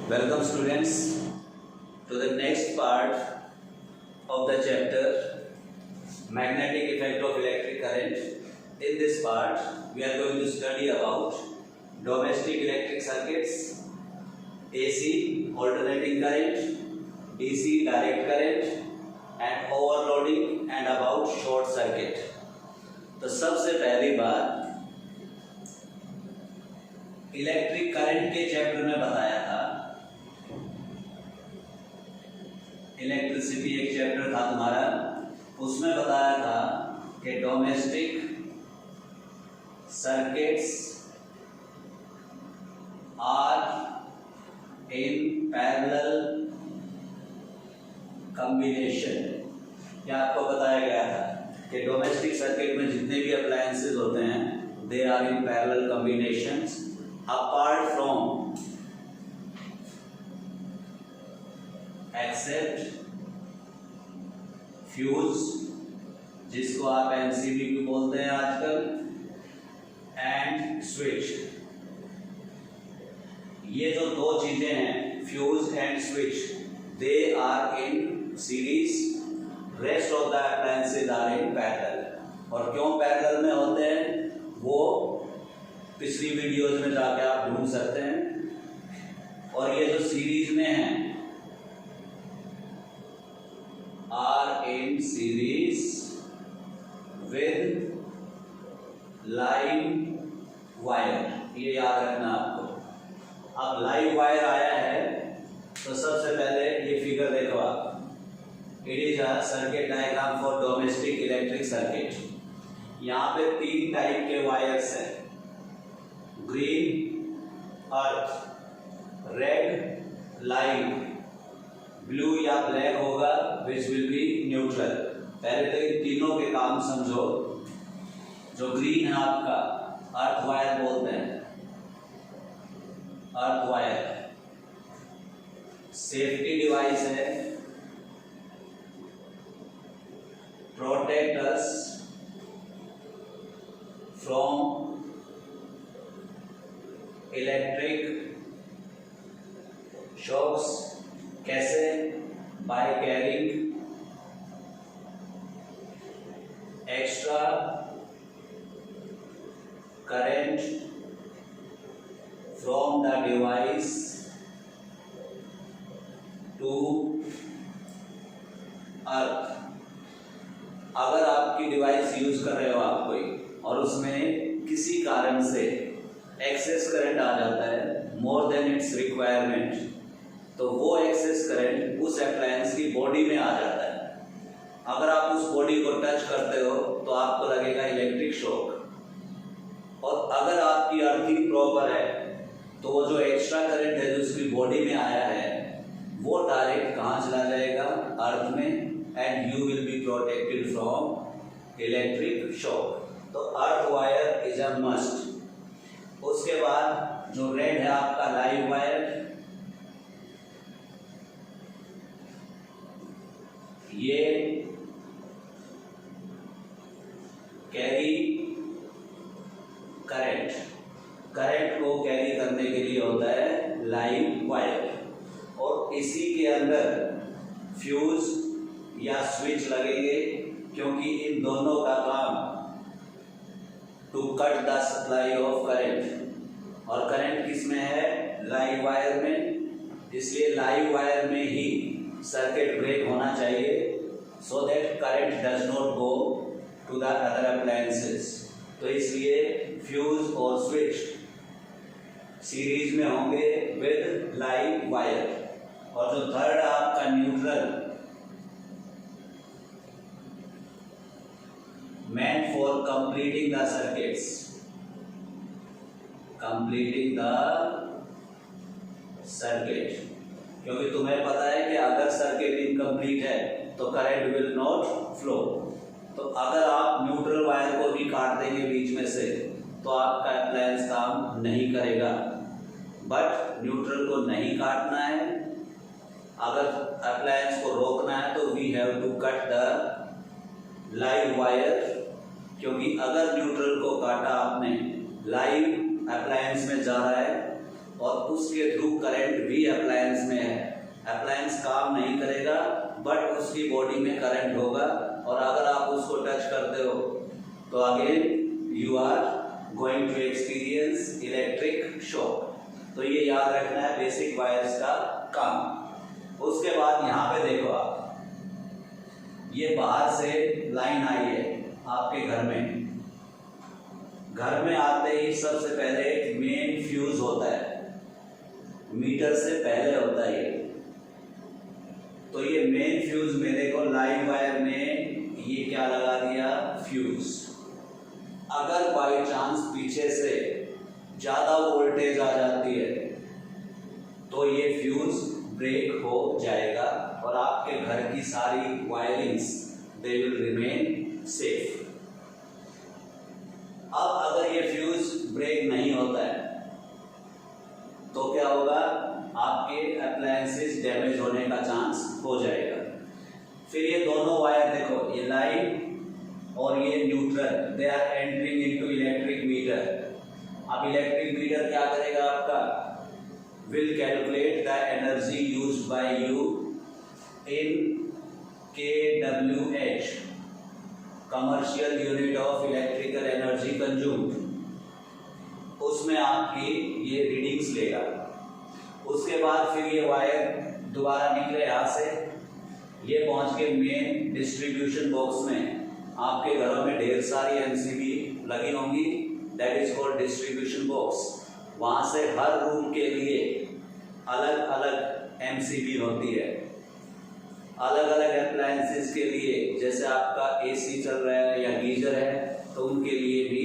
Welcome students to the next part of the chapter Magnetic Effect of Electric Current. In this part we are going to study about domestic electric circuits, AC alternating current, DC direct current and overloading and about short circuit. तो सबसे पहली बात electric current के chapter में बताया था, electricity एक chapter था तुम्हारा, उसमें बताया था कि domestic circuits are in parallel combination. क्या आपको बताया गया था कि डोमेस्टिक सर्किट में जितने भी अप्लायंसेस होते हैं they are in parallel combinations apart from except fuse जिसको आप एमसीबी भी बोलते हैं आजकल, एंड स्विच। ये जो दो चीजें हैं fuse and switch, they are in series, rest of the appliances are in parallel. और क्यों पैरेलल में होते हैं वो पिछली वीडियोज में जाके आप ढूंढ सकते हैं। और ये जो सीरीज में है are in series with live wire, ये याद रखना आपको। अब लाइव वायर आया है तो सबसे पहले ये फिगर देखो आप, it is a circuit diagram for domestic electric circuit. यहाँ पे तीन टाइप के वायर्स हैं, green earth, red live, blue या ब्लैक होगा विच विल बी न्यूट्रल। पहले तो इन तीनों के काम समझो। जो ग्रीन है आपका अर्थ वायर बोलते हैं, अर्थ वायर सेफ्टी डिवाइस है, protect us from electric shocks. कैसे? By carrying extra current from the device to earth. अगर आपकी डिवाइस यूज कर रहे हो आप कोई और उसमें किसी कारण से एक्सेस करंट आ जाता है मोर देन इट्स रिक्वायरमेंट, तो वो एक्सेस करंट उस अप्लायंस की बॉडी में आ जाता है। अगर आप उस बॉडी को टच करते हो तो आपको लगेगा इलेक्ट्रिक शॉक। और अगर आपकी अर्थिंग प्रॉपर है तो वो जो एक्स्ट्रा करंट है जो उसकी बॉडी में आया है वो डायरेक्ट कहाँ चला जाएगा? अर्थ में, and you will be protected from electric shock. तो earth wire is a must. उसके बाद जो रेड है आपका लाइव वायर, ये कैरी करंट, करंट को कैरी करने के लिए होता है लाइव वायर। और इसी के अंदर फ्यूज या स्विच लगेंगे क्योंकि इन दोनों का काम to cut the supply of current. और करंट किस में है? लाइव वायर में। इसलिए लाइव वायर में ही सर्किट ब्रेक होना चाहिए so that current does not go to the other appliances. तो इसलिए फ्यूज और स्विच सीरीज में होंगे विद लाइव वायर। और जो थर्ड आपका neutral, meant for completing the circuits, completing the circuit। क्योंकि तुम्हें पता है कि अगर सर्किट इनकम्प्लीट है तो करंट विल नॉट फ्लो। तो अगर आप न्यूट्रल वायर को भी काट देंगे बीच में से तो आपका अप्लायंस काम नहीं करेगा। बट न्यूट्रल को नहीं काटना है, अगर अप्लायंस को रोकना है तो we have to cut the live wire. क्योंकि अगर न्यूट्रल को काटा आपने, लाइव अप्लायंस में जा रहा है और उसके थ्रू करंट भी अप्लाई अप्लायंस काम नहीं करेगा बट उसकी बॉडी में करंट होगा, और अगर आप उसको टच करते हो तो again you are going to experience electric shock. तो ये याद रखना है बेसिक वायर्स का काम। उसके बाद यहाँ पे देखो आप, ये बाहर से लाइन आई है आपके घर में आते ही सबसे पहले मेन फ्यूज होता है, मीटर से पहले होता है ये। तो ये मेन फ्यूज में देखो लाइव वायर में ये क्या लगा दिया, फ्यूज। अगर बाई चांस पीछे से ज्यादा वोल्टेज आ जाती है तो ये फ्यूज ब्रेक हो जाएगा और आपके घर की सारी wirings they will remain safe. अब अगर ये फ्यूज ब्रेक नहीं होता है तो क्या होगा, आपके अप्लायंसेस डैमेज होने का चांस हो जाएगा। फिर ये दोनों वायर देखो, ये लाइन और ये neutral, they are entering into electric meter. अब इलेक्ट्रिक मीटर क्या करेगा आपका, will calculate the energy used by you in kWh, commercial unit of electrical energy consumed. उसमें आपकी ये रीडिंग्स लेगा। उसके बाद फिर ये वायर दोबारा निकले यहाँ से, ये पहुंच के मेन डिस्ट्रीब्यूशन बॉक्स में। आपके घरों में ढेर सारी एमसीबी लगी होंगी, that is called distribution box. वहां से हर रूम के लिए अलग अलग एमसीबी होती है, अलग अलग अप्लायंसेस के लिए। जैसे आपका एसी चल रहा है या गीजर है तो उनके लिए भी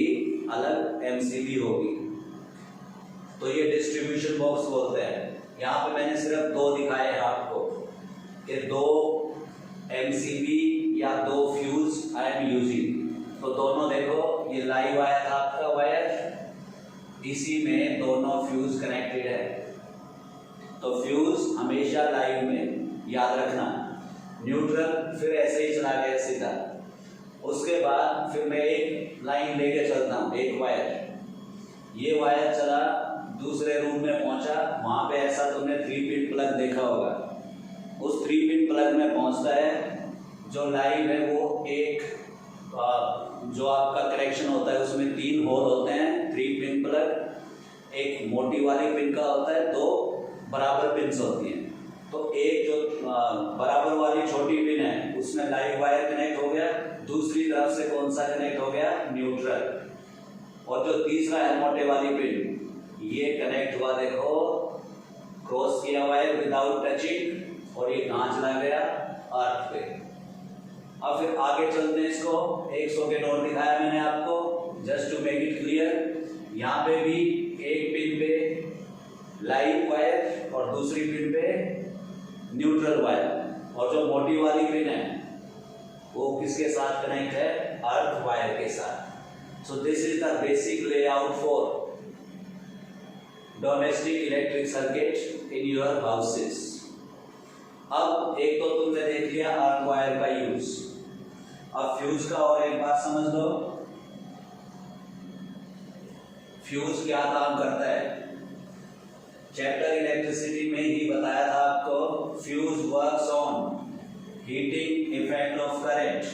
अलग एमसीबी होगी। तो ये डिस्ट्रीब्यूशन बॉक्स बोलते हैं। यहाँ पे मैंने सिर्फ दो दिखाए हैं आपको कि दो एमसीबी या दो फ्यूज आई एम यूजिंग। तो दोनों देखो, ये लाइव वायर था आपका वायर, इसी में दोनों फ्यूज कनेक्टेड है। तो फ्यूज हमेशा लाइव में याद रखना। न्यूट्रल फिर ऐसे ही चला गया सीधा। उसके बाद फिर मैं एक लाइन लेके चलता हूँ, एक वायर, ये वायर चला दूसरे रूम में पहुंचा। वहां पे ऐसा तुमने 3 पिन प्लग देखा होगा, उस 3 पिन प्लग में पहुंचता है। जो लाइव है वो एक जो आपका कनेक्शन होता है उसमें 3 होल होते हैं, 3 पिन प्लग। एक मोटी वाली पिन का होता है, 2 बराबर पिन्स होती हैं। तो एक जो बराबर वाली छोटी पिन है उसमें लाइव वायर कनेक्ट हो गया, दूसरी तरफ से कौन सा कनेक्ट हो गया, न्यूट्रल। और जो तीसरा है मोटे वाली पिन, ये कनेक्ट हुआ देखो, क्रॉस किया वायर विदाउट टचिंग, और ये कहाँ चला गया, अर्थ पे। अब फिर आगे चलते हैं इसको। 100 के नोट दिखाया मैंने आपको just to make it clear. यहाँ पे भी एक पिन पे लाइव वायर और दूसरी पिन पे न्यूट्रल वायर, और जो मोटी वाली पिन है वो किसके साथ कनेक्ट है, अर्थ वायर के साथ। So this is the basic layout for domestic electric circuit in your houses. अब एक तो तुमने देख लिया अर्थ वायर का यूज। अब फ्यूज का और एक बात समझ लो, फ्यूज क्या काम करता है। चैप्टर इलेक्ट्रिसिटी में ही बताया था आपको, fuse works on heating effect of current,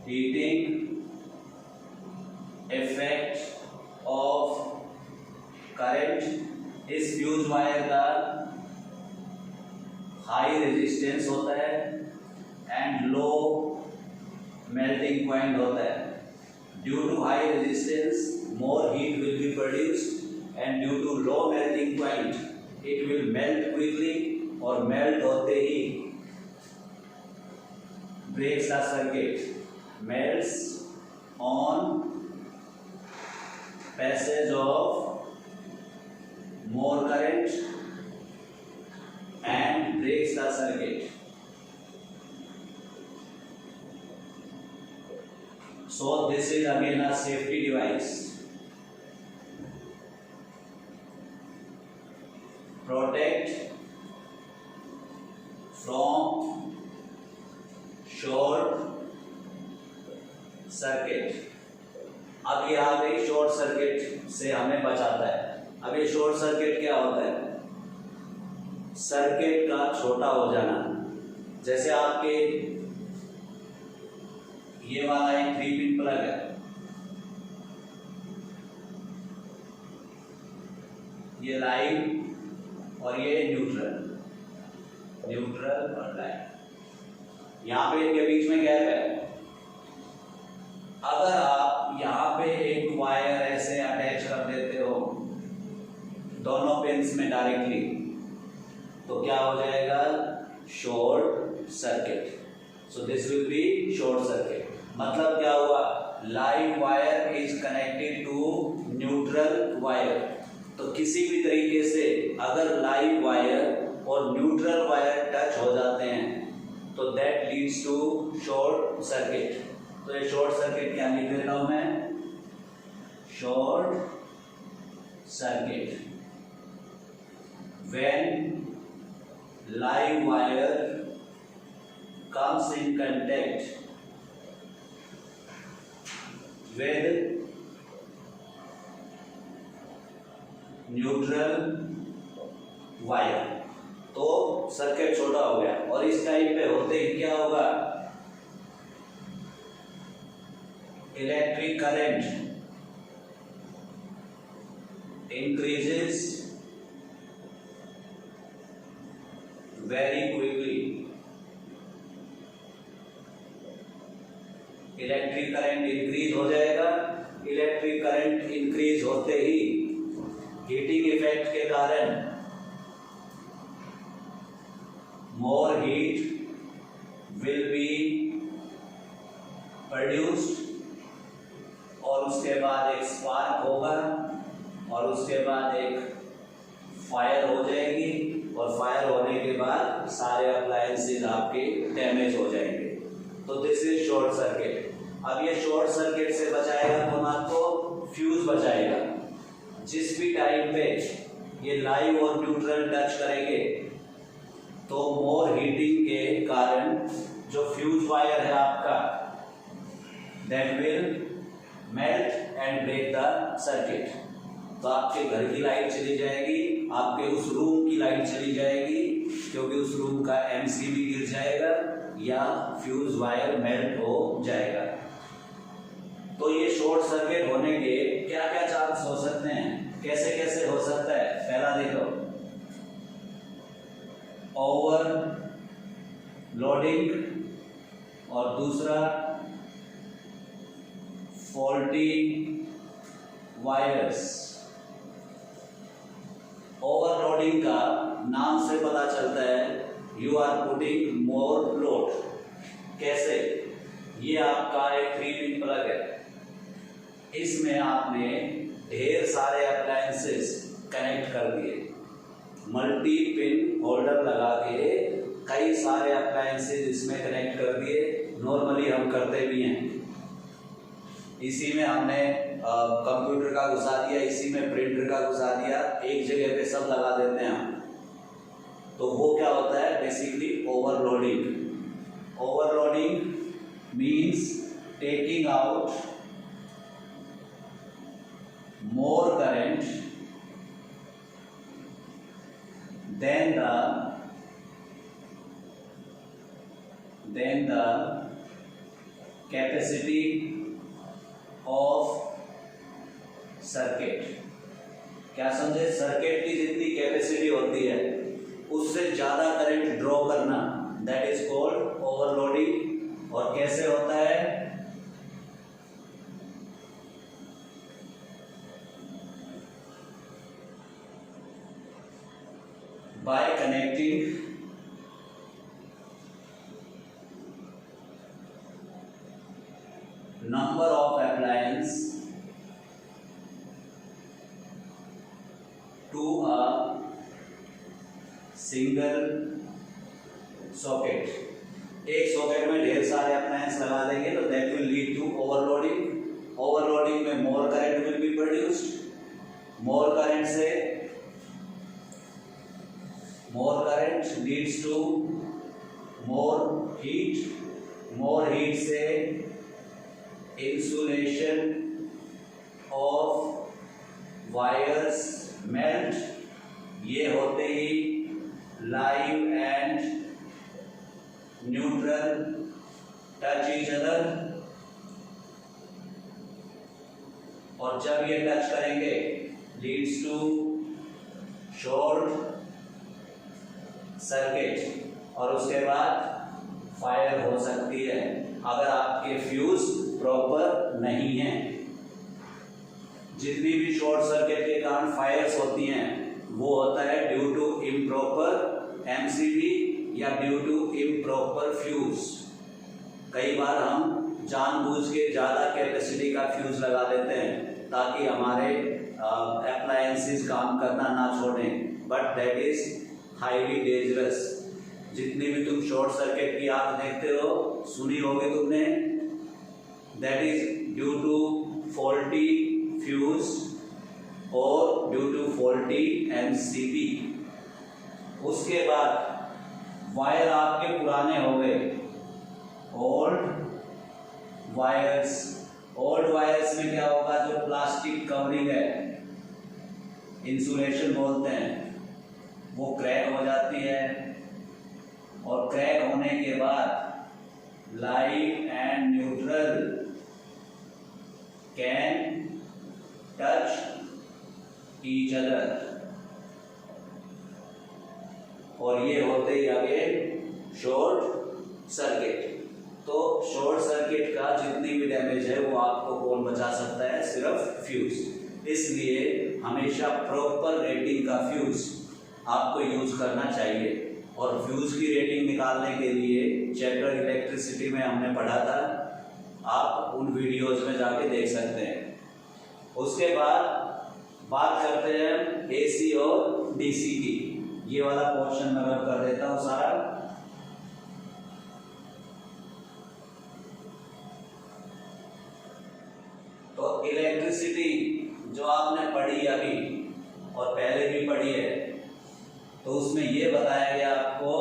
heating effect of current. इस फ्यूज वायर का हाई रेजिस्टेंस होता है एंड लो मेल्टिंग पॉइंट होता है। Due to high resistance more heat will be produced and due to low melting point it will melt quickly, और melt होते ही breaks the circuit, melts on passage of more current and breaks the circuit. So this is again a safety device. Protect from short circuit। अब ये आ गई short circuit से हमें बचाता है। अब ये शॉर्ट सर्किट क्या होता है? सर्किट का छोटा हो जाना। जैसे आपके ये वाला एक 3 पिन प्लग है, ये लाइन और ये न्यूट्रल और लाइन, यहाँ पे इनके बीच में गैप है। अगर आप यहाँ पे एक वायर ऐसे अटैच कर देते हो दोनों पिन्स में डायरेक्टली, तो क्या हो जाएगा? Short circuit. So this will be short circuit. मतलब क्या हुआ? Live wire is connected to neutral wire. तो किसी भी तरीके से अगर लाइव वायर और न्यूट्रल वायर टच हो जाते हैं तो that leads to short circuit. तो ये शॉर्ट सर्किट क्या लिख देता हूं मैं? Short circuit when live wire comes in contact with neutral wire। तो सर्किट छोटा हो गया और इस टाइप पे होते ही क्या होगा? Electric current increases very quickly। Electric current increase हो जाएगा। इलेक्ट्रिक करंट इंक्रीज होते ही हीटिंग इफेक्ट के कारण more heat will be produced और उसके बाद एक स्पार्क होगा और उसके बाद एक फायर हो जाएगी और फायर होने के बाद सारे अप्लायंसेस आपके डैमेज हो जाएंगे। तो दिस इज शॉर्ट सर्किट। अब ये शॉर्ट सर्किट से बचाएगा कौन? आपको फ्यूज बचाएगा। जिस भी टाइम पे ये लाइव और न्यूट्रल टच करेंगे तो मोर हीटिंग के कारण जो फ्यूज वायर है आपका that will melt and break the circuit. तो आपके घर की लाइट चली जाएगी, आपके उस रूम की लाइट चली जाएगी क्योंकि उस रूम का एमसीबी गिर जाएगा या फ्यूज वायर मेल्ट हो जाएगा। तो ये शॉर्ट सर्किट होने के क्या क्या चांस हो सकते हैं, कैसे कैसे हो सकता है? पहला देखो, ओवर लोडिंग और दूसरा फॉल्टी वायर्स। ओवरलोडिंग का नाम से पता चलता है you are putting more load. कैसे? ये आपका एक 3 पिन प्लग है, इसमें आपने ढेर सारे अप्लायंसेस कनेक्ट कर दिए, मल्टी पिन होल्डर लगा के कई सारे अप्लायंसेस इसमें कनेक्ट कर दिए। नॉर्मली हम करते भी हैं, इसी में हमने कंप्यूटर का घुसा दिया, इसी में प्रिंटर का घुसा दिया, एक जगह पे सब लगा देते हैं हम। तो वो क्या होता है? Basically overloading. Overloading means taking out more current than the capacity of circuit. क्या समझे? सर्किट की जितनी कैपेसिटी होती है उससे ज्यादा करंट ड्रॉ करना, दैट इज कॉल्ड ओवरलोडिंग। और कैसे होता है? By connecting number of appliances to a single socket। एक सॉकेट में ढेर सारे अप्लायंस लगा देंगे तो that will lead to overloading. Overloading में more current will be produced. More current leads to more heat से insulation of wires melt short circuit, और उसके बाद फायर हो सकती है अगर आपके फ्यूज प्रॉपर नहीं है। जितनी भी शॉर्ट सर्किट के कारण फायर्स होती हैं वो होता है ड्यू टू इम्प्रॉपर एमसीबी या ड्यू टू इम्प्रॉपर फ्यूज। कई बार हम जानबूझ के ज़्यादा कैपेसिटी का फ्यूज लगा देते हैं ताकि हमारे अप्लायंसेस काम करना ना छोड़ें, but that is highly dangerous. जितनी भी तुम शॉर्ट सर्किट की आग देखते हो, सुनी होगी तुमने, that is due to faulty fuse और ड्यू टू फॉल्टी एमसीबी। उसके बाद वायर आपके पुराने हो गए, ओल्ड वायर्स। ओल्ड वायर्स में क्या होगा, जो प्लास्टिक कवरिंग है, इंसुलेशन बोलते हैं, वो क्रैक हो जाती है, और क्रैक होने के बाद light and neutral can touch each other, और ये होते ही अगेन शॉर्ट सर्किट। तो शॉर्ट सर्किट का जितनी भी डैमेज है वो आपको कौन बचा सकता है, सिर्फ फ्यूज। इसलिए हमेशा प्रॉपर रेटिंग का फ्यूज आपको यूज करना चाहिए। और फ्यूज की रेटिंग निकालने के लिए चैप्टर इलेक्ट्रिसिटी में हमने पढ़ा था, आप उन वीडियोज में जाके देख सकते हैं। उसके बाद बात करते हैं एसी और डीसी की। ये वाला पोर्शन मैं रब कर देता हूं सारा। तो इलेक्ट्रिसिटी जो आपने पढ़ी अभी और पहले भी पढ़ी है, तो उसमें ये बताया गया आपको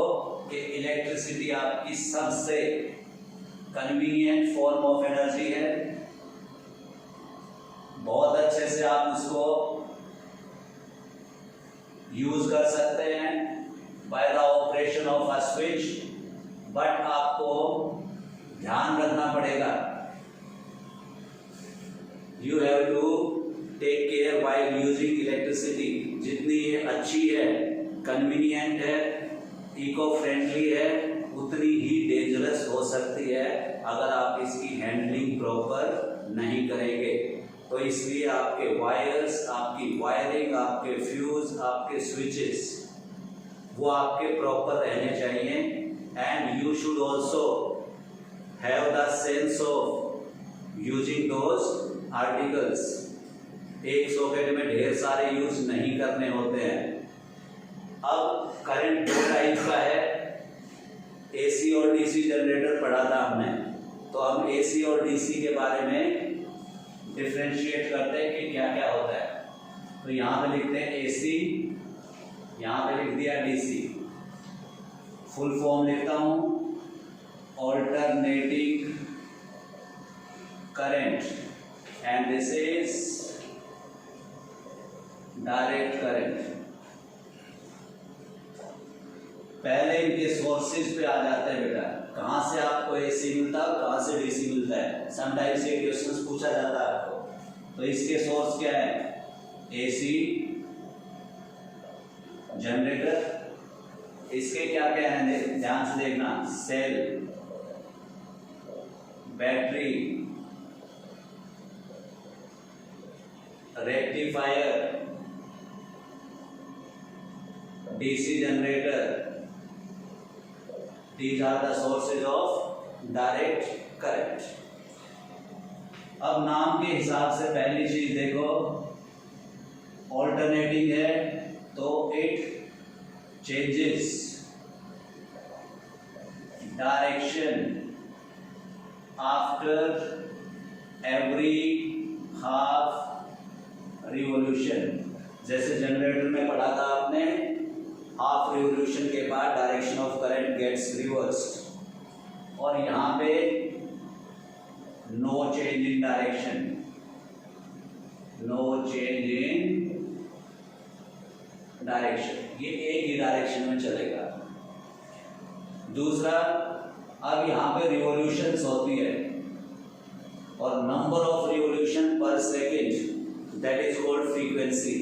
कि इलेक्ट्रिसिटी आपकी सबसे कन्वीनियंट फॉर्म ऑफ एनर्जी है। बहुत अच्छे से आप उसको यूज कर सकते हैं by the operation of a switch, but आपको ध्यान रखना पड़ेगा, you have to take care while using electricity. जितनी ये अच्छी है, कन्वीनियंट है, इको फ्रेंडली है, उतनी ही डेंजरस हो सकती है अगर आप इसकी हैंडलिंग प्रॉपर नहीं करेंगे। तो इसलिए आपके वायर्स, आपकी वायरिंग, आपके फ्यूज, आपके स्विचेस, वो आपके प्रॉपर रहने चाहिए। And you should also have the sense of using those articles. एक सॉकेट में ढेर सारे यूज नहीं करने होते हैं। अब करंट दो टाइप का है, एसी और डीसी जनरेटर पढ़ा था हमने, तो हम एसी और डीसी के बारे में डिफरेंशिएट करते हैं कि क्या क्या होता है। तो यहाँ पे लिखते हैं एसी, यहाँ पे लिख दिया डीसी। फुल फॉर्म लिखता हूँ, alternating current, and this is direct current. पहले इनके सोर्सेज पे आ जाते हैं बेटा, कहाँ से आपको एसी मिलता है, कहाँ से डीसी मिलता है। समटाइम्स ये क्वेश्चंस पूछा जाता है आपको। तो इसके सोर्स क्या है, एसी जनरेटर। इसके क्या क्या है, ध्यान से देखना, cell, battery, rectifier, DC generator. These are the sources of direct current. अब नाम के हिसाब से पहली चीज देखो, ऑल्टरनेटिंग है तो it changes direction after every half revolution. जैसे जनरेटर में पढ़ा था आपने, हाफ रिवॉल्यूशन के बाद direction of current gets reversed, और यहाँ पे no change in direction, no change in direction, ये एक ही डायरेक्शन में चलेगा। दूसरा, अब यहाँ पे रिवॉल्यूशंस होती है और नंबर ऑफ रिवॉल्यूशन पर second, that is called frequency.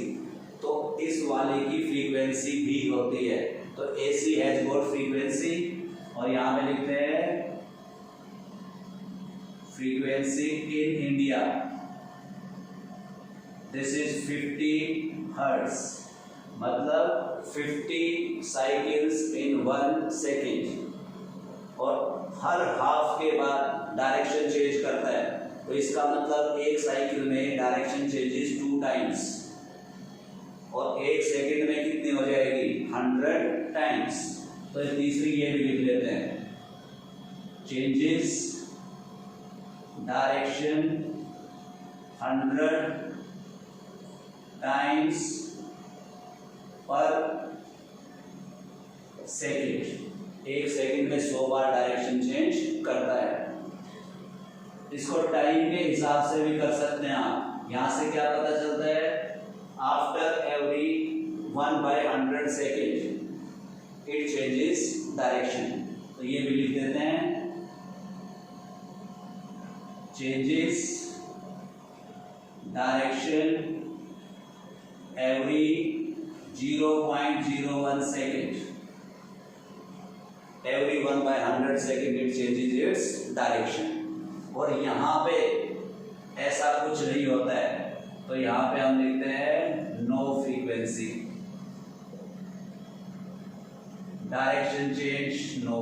तो इस वाले की फ्रीक्वेंसी भी होती है। तो AC हैज गॉट फ्रीक्वेंसी, और यहाँ पे लिखते हैं frequency in India, this is 50 hertz, मतलब 50 साइकिल्स इन 1 सेकेंड, और हर हाफ के बाद डायरेक्शन चेंज करता है। तो इसका मतलब एक साइकिल में डायरेक्शन चेंजेस 2 टाइम्स, और 1 सेकेंड में कितनी हो जाएगी 100 टाइम्स। तो तीसरी ये भी लिख लेते हैं, चेंजेस डायरेक्शन 100 टाइम्स पर सेकेंड, 1 सेकेंड में 100 बार डायरेक्शन चेंज करता है। इसको टाइम के हिसाब से भी कर सकते हैं आप। यहां से क्या पता चलता है, after every 1/100 second it changes direction. तो ये भी लिख देते हैं, changes direction every 0.01 second, every 1/100 second it changes its direction. और यहाँ पे ऐसा कुछ नहीं होता है, तो यहाँ पे हम लिखते हैं no frequency, direction change no,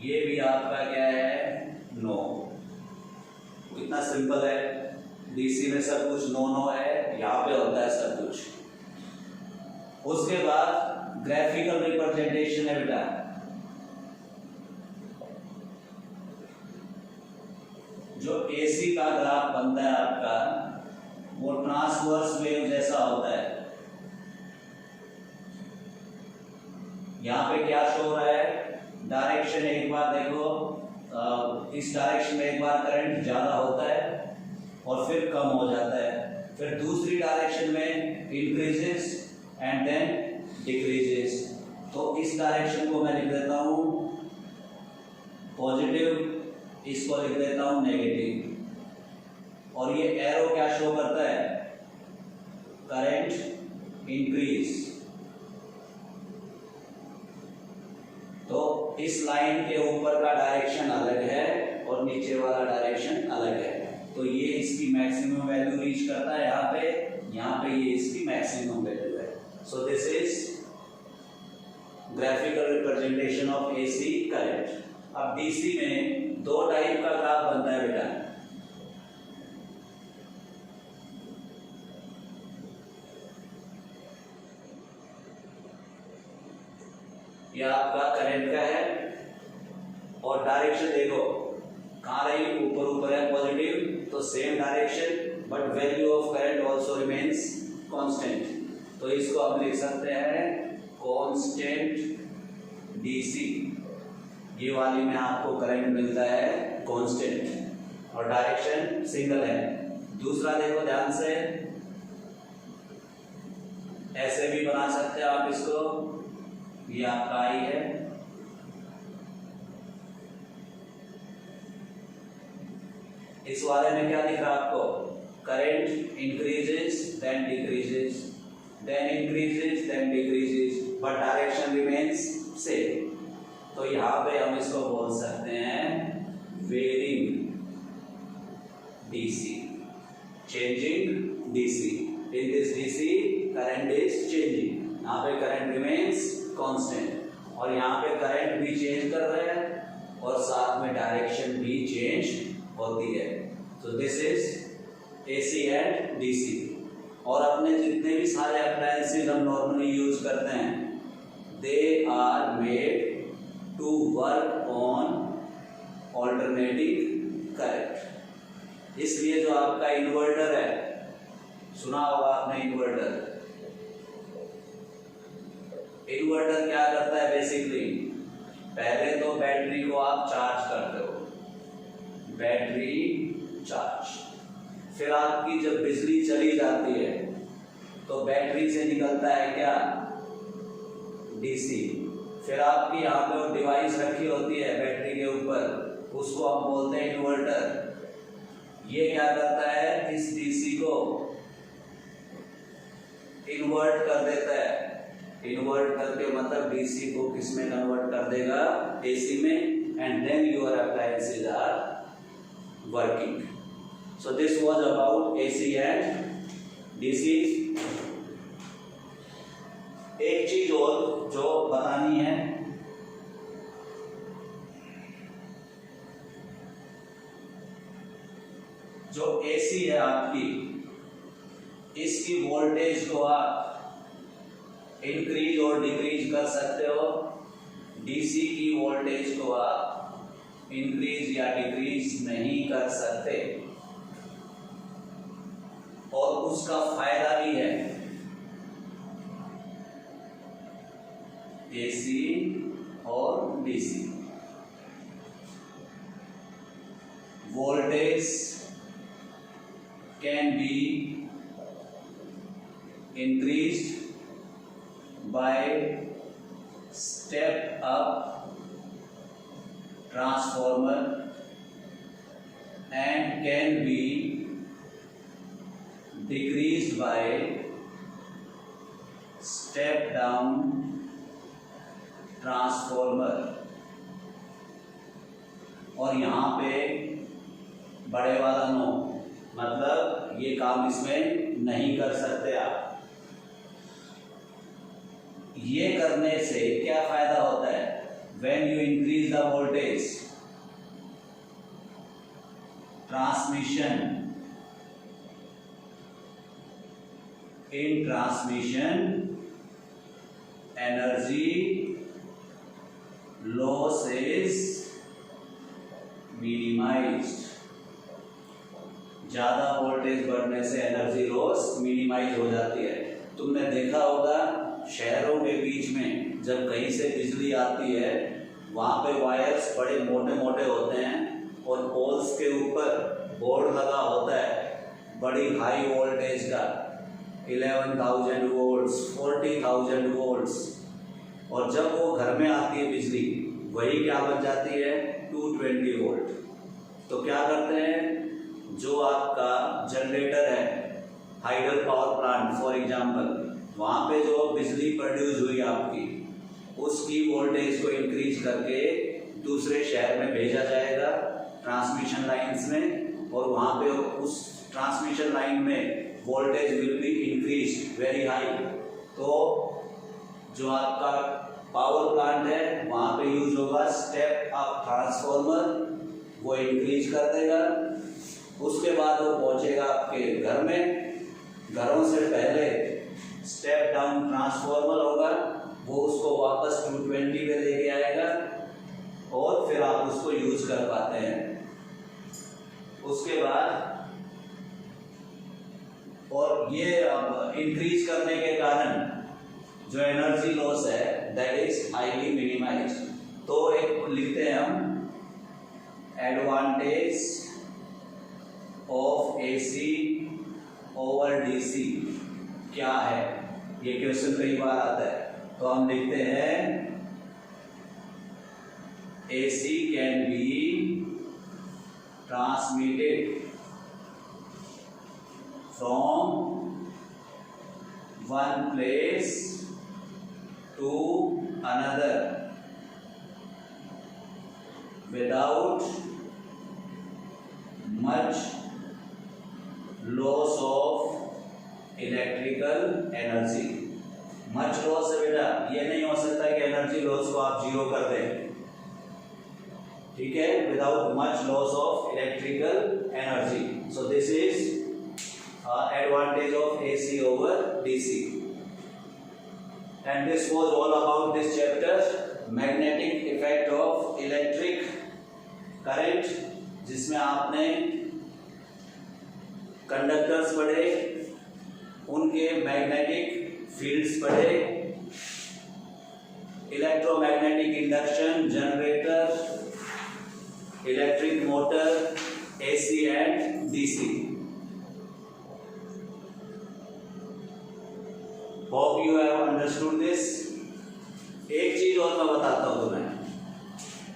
ये भी आपका क्या है नो। कितना सिंपल है, डीसी में सब कुछ नो नो है, यहाँ पे होता है सब कुछ। उसके बाद ग्राफिकल रिप्रेजेंटेशन है बेटा, जो AC का ग्राफ बनता है आपका वो ट्रांसवर्स वेव जैसा होता है। यहाँ पे क्या शो हो रहा है, डायरेक्शन एक बार देखो, इस डायरेक्शन में एक बार करंट ज्यादा होता है और फिर कम हो जाता है, फिर दूसरी डायरेक्शन में इंक्रीजेस एंड देन डिक्रीजेस। तो इस डायरेक्शन को मैं लिख देता हूँ पॉजिटिव, इसको लिख देता हूं नेगेटिव। और ये एरो क्या शो करता है, करंट इंक्रीज। तो इस लाइन के ऊपर का डायरेक्शन अलग है और नीचे वाला डायरेक्शन अलग है। तो ये इसकी मैक्सिमम वैल्यू रीच करता है यहाँ पे ये इसकी मैक्सिमम वैल्यू है। So this is graphical representation of AC current. अब DC में 2 टाइप का ग्राफ बनता है बेटा, ये आपका करंट का है, और डायरेक्शन देखो कहाँ रही, ऊपर ऊपर है पॉजिटिव, तो same direction but value of current also remains constant. तो इसको हम लिख सकते हैं कांस्टेंट DC। ये वाली में आपको करंट मिलता है कांस्टेंट और डायरेक्शन सिंगल है। दूसरा देखो ध्यान से, ऐसे भी बना सकते हैं आप इसको, ये आपका I है, इस वाले में क्या दिख रहा है आपको, current increases then decreases, then increases then decreases, but direction remains same. तो यहाँ पे हम इसको बोल सकते हैं varying DC, changing DC। In this DC current is changing, यहाँ पे करंट रिमेन्स कांस्टेंट, और यहाँ पे करंट भी चेंज कर रहे हैं और साथ में डायरेक्शन भी चेंज होती है। तो this is AC and DC। और अपने जितने भी सारे अप्लायंसेस हम नॉर्मली यूज करते हैं, they are made to work on alternating current. इसलिए जो आपका इन्वर्टर है, सुना होगा आपने इन्वर्टर, इन्वर्टर क्या करता है बेसिकली, पहले तो बैटरी को आप चार्ज करते हो, बैटरी चार्ज, फिर आपकी जब बिजली चली जाती है तो बैटरी से निकलता है क्या, DC। फिर आपकी यहाँ पे वो डिवाइस रखी होती है बैटरी के ऊपर, उसको हम बोलते हैं इन्वर्टर। ये क्या करता है, इस DC को इन्वर्ट कर देता है। इन्वर्ट करके मतलब डीसी को किस में कन्वर्ट कर देगा, एसी में, and then your appliances are working. So this was about AC and DC. एक चीज और जो बतानी है, जो एसी है आपकी, इसकी वोल्टेज को आप इंक्रीज और डिक्रीज कर सकते हो। डीसी की वोल्टेज को आप इंक्रीज या डिक्रीज नहीं कर सकते, और उसका फायदा भी है। एसी और DC voltage can be increased by step up transformer and can be decreased by step down transformer। और यहाँ पे बड़े वाला नो, मतलब ये काम इसमें नहीं कर सकते आप। ये करने से क्या फायदा होता है, when you increase the voltage, transmission, in transmission energy loss is minimized। ज्यादा वोल्टेज बढ़ने से एनर्जी लॉस मिनिमाइज हो जाती है। तुमने देखा होगा शहरों के बीच में जब कहीं से बिजली आती है, वहाँ पे वायर्स बड़े मोटे मोटे होते हैं और पोल्स के ऊपर बोर्ड लगा होता है बड़ी हाई वोल्टेज का, 11,000 वोल्ट्स, 40,000 वोल्ट्स। और जब वो घर में आती है बिजली, वही क्या बन जाती है, 220 वोल्ट। तो क्या करते हैं, जो आपका जनरेटर है, hydel power plant for example, वहाँ पे जो बिजली प्रोड्यूस हुई आपकी, उसकी वोल्टेज को इंक्रीज करके दूसरे शहर में भेजा जाएगा ट्रांसमिशन लाइंस में, और वहाँ पे उस ट्रांसमिशन लाइन में voltage will be increase very high. तो जो आपका पावर प्लांट है वहाँ पे यूज होगा स्टेप अप ट्रांसफॉर्मर, वो इंक्रीज कर देगा। उसके बाद वो पहुंचेगा आपके घर में, घरों से पहले स्टेप डाउन ट्रांसफॉर्मर होगा, वो उसको वापस 220 पे लेके आएगा और फिर आप उसको यूज कर पाते हैं। उसके बाद और ये इंक्रीज करने के कारण जो एनर्जी लॉस है दैट इज हाईली मिनिमाइज। तो एक लिखते हैं हम, advantage of AC over DC क्या है, ये क्वेश्चन कई बार आता है। तो हम लिखते हैं AC can be transmitted from one place to another without much loss of electrical energy. Much loss है बेटा, ये नहीं हो सकता कि एनर्जी लॉस को आप जीरो कर दें, ठीक है, without much loss of electrical energy. So this is advantage of AC over DC, and this was all about this chapter, magnetic effect of electric current, जिसमें आपने कंडक्टर्स पढ़े, उनके मैग्नेटिक फील्ड्स पढ़े, electromagnetic induction, generator, electric motor, AC and DC. Hope you have understood this. एक चीज और मैं बताता हूं तुम्हें,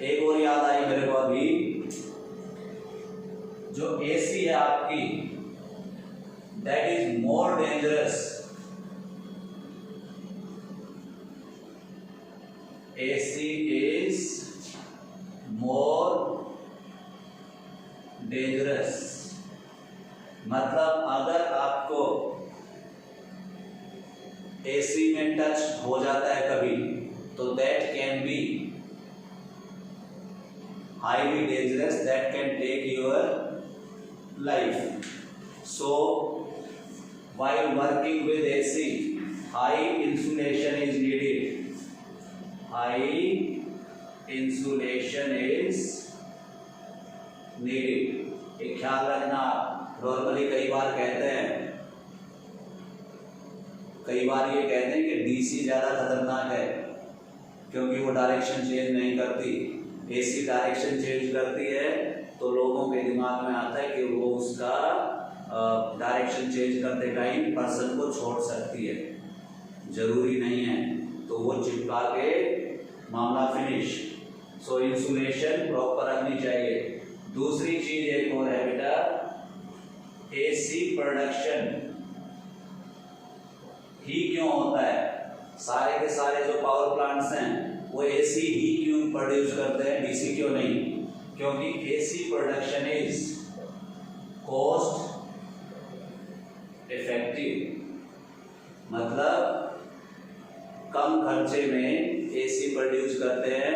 एक और याद आई मेरे को अभी, जो एसी है आपकी, that is more dangerous AC is more dangerous। मतलब अगर आपको AC में टच हो जाता है कभी, तो that can be highly dangerous, that can take your life। So while working with AC, high insulation is needed। high insulation is needed। एक ख्याल रखना, नॉर्मली कई बार ये कहते हैं कि डीसी ज्यादा खतरनाक है क्योंकि वो डायरेक्शन चेंज नहीं करती, एसी डायरेक्शन चेंज करती है। तो लोगों के दिमाग में आता है कि वो उसका डायरेक्शन चेंज करते टाइम पर्सन को छोड़ सकती है, जरूरी नहीं है। तो वो चिपका के मामला फिनिश। सो इंसुलेशन प्रॉपर रखनी चाहिए। दूसरी चीज एक और है बेटा, एसी प्रोडक्शन ही क्यों होता है? सारे के सारे जो पावर प्लांट्स हैं वो एसी ही क्यों प्रोड्यूस करते हैं, डीसी क्यों नहीं? क्योंकि AC production is cost effective, मतलब कम खर्चे में एसी प्रोड्यूस करते हैं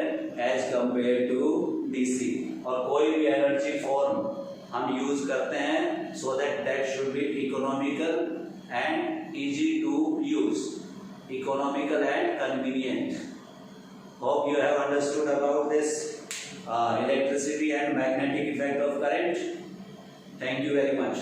एज कंपेयर टू डीसी। और कोई भी एनर्जी फॉर्म हम यूज करते हैं so that should be economical and easy to use, economical and convenient। Hope you have understood about this electricity and magnetic effect of current। Thank you very much।